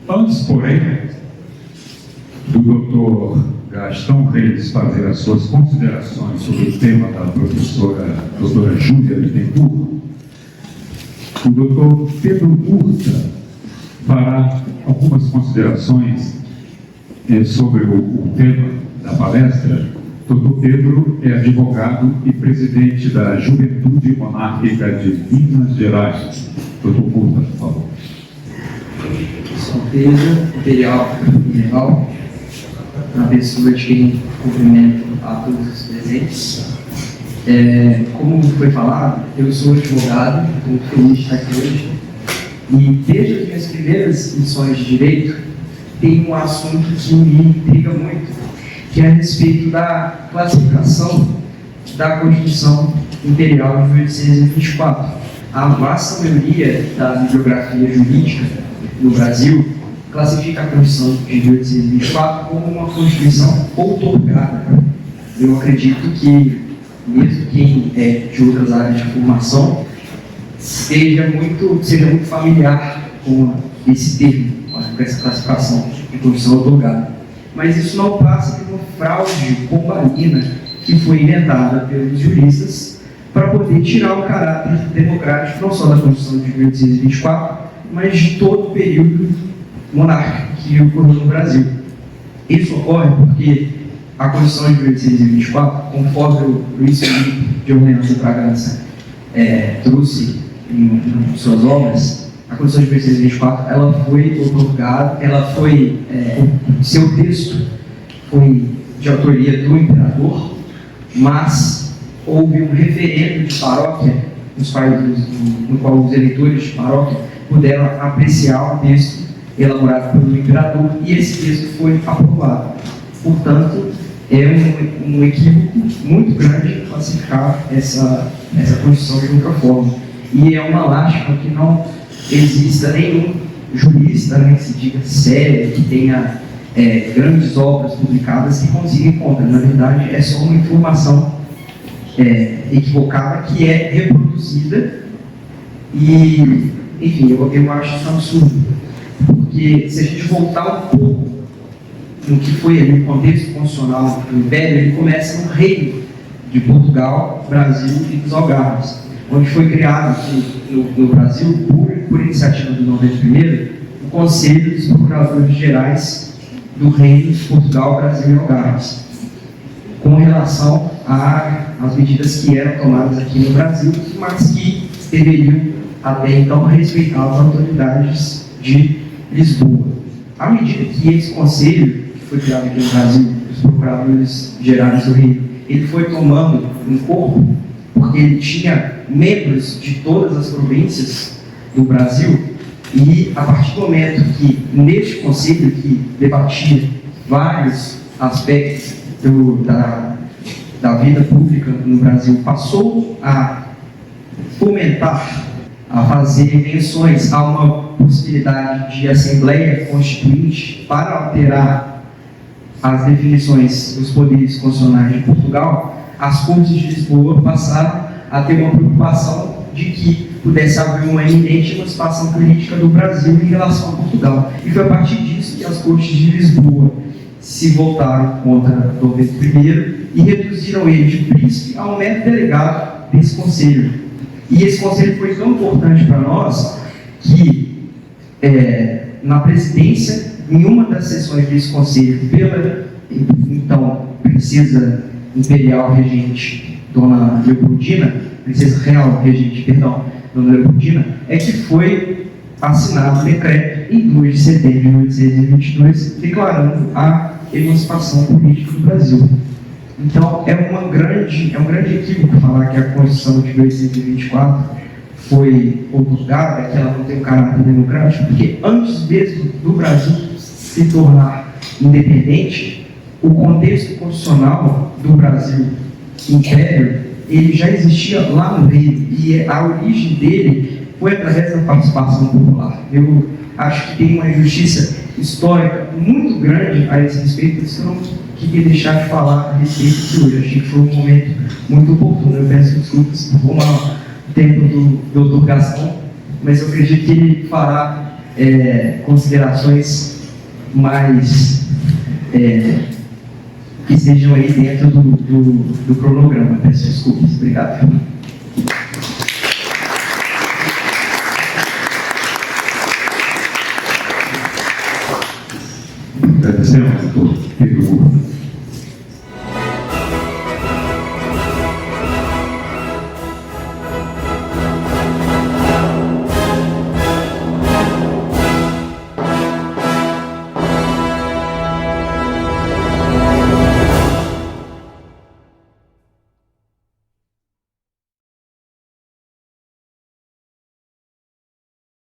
Antes, porém, do doutor Gastão Reis fazer as suas considerações sobre o tema da doutora Júlia Bittencourt, o doutor Pedro Murta fará algumas considerações sobre o tema da palestra. Doutor Pedro é advogado e presidente da Juventude Monárquica de Minas Gerais. Doutor Murta, por favor. São Pedro, Imperial Mineral, na pessoa de quem cumprimento a todos os presentes. Como foi falado, eu sou advogado, estou muito feliz de estar aqui hoje, e desde as minhas primeiras lições de Direito, tem um assunto que me intriga muito, que é a respeito da classificação da Constituição Imperial de 1824. A vasta maioria da bibliografia jurídica no Brasil classifica a Constituição de 1824 como uma Constituição outorgada. Eu acredito que, mesmo quem é de outras áreas de formação, seja muito familiar com esse termo, com essa classificação de Constituição outorgada. Mas isso não passa de uma fraude pombalina que foi inventada pelos juristas para poder tirar o caráter democrático não só da Constituição de 1824, mas de todo o período monárquico que ocorreu no Brasil. Isso ocorre porque a Constituição de 1824, conforme o Luiz Felipe de Orleans de Bragança trouxe em suas obras, a Constituição de 1824 ela foi outorgada, seu texto foi de autoria do imperador, mas houve um referendo de paróquia nos países no qual os eleitores de paróquia puderam apreciar o texto elaborado pelo imperador, e esse texto foi aprovado. Portanto, é um equívoco muito grande classificar essa Constituição de outra forma. E é uma lástima que não exista nenhum jurista, que se diga sério, que tenha grandes obras publicadas que consiga encontrar. Na verdade, é só uma informação equivocada que é reproduzida e, enfim, eu acho isso absurdo. Porque se a gente voltar um pouco no que foi ali o contexto constitucional do Império, ele começa no reino de Portugal, Brasil e dos Algarves, onde foi criado aqui no Brasil, por iniciativa do Dom Pedro I, o Conselho dos Procuradores Gerais do Reino de Portugal, Brasil e Algarves, com relação às medidas que eram tomadas aqui no Brasil, mas que deveriam até então respeitar as autoridades de Lisboa. À medida que esse conselho, que foi criado aqui no Brasil, os procuradores gerais do Reino, ele foi tomando um corpo, porque ele tinha membros de todas as províncias do Brasil, e a partir do momento que, neste conselho, que debatia vários aspectos da vida pública no Brasil, passou a fomentar, a fazer menções a uma possibilidade de Assembleia Constituinte para alterar as definições dos poderes constitucionais de Portugal, as Cortes de Lisboa passaram a ter uma preocupação de que pudesse haver uma eminente emancipação política do Brasil em relação a Portugal. E foi a partir disso que as Cortes de Lisboa se voltaram contra Dom Pedro I e reduziram ele de príncipe a um mero delegado desse conselho. E esse conselho foi tão importante para nós que, na presidência, em uma das sessões desse conselho, pela então princesa imperial regente Dona Leopoldina, princesa real regente, perdão, Dona Leopoldina, é que foi assinado o decreto em 2 de setembro de 1822, declarando a emancipação política do Brasil. Então, é um grande equívoco falar que a Constituição de 1824 foi outorgada, que ela não tem um caráter democrático, porque antes mesmo do Brasil se tornar independente, o contexto constitucional do Brasil Império, ele já existia lá no Reino, e a origem dele foi através da participação popular. Eu acho que tem uma injustiça histórica muito grande a esse respeito, por isso eu não queria deixar de falar a respeito de hoje. Achei que foi um momento muito oportuno. Eu peço desculpas por tomar o tempo do Dr. Gastão, mas eu acredito que ele fará considerações mais que estejam aí dentro do cronograma. Peço desculpas. Obrigado.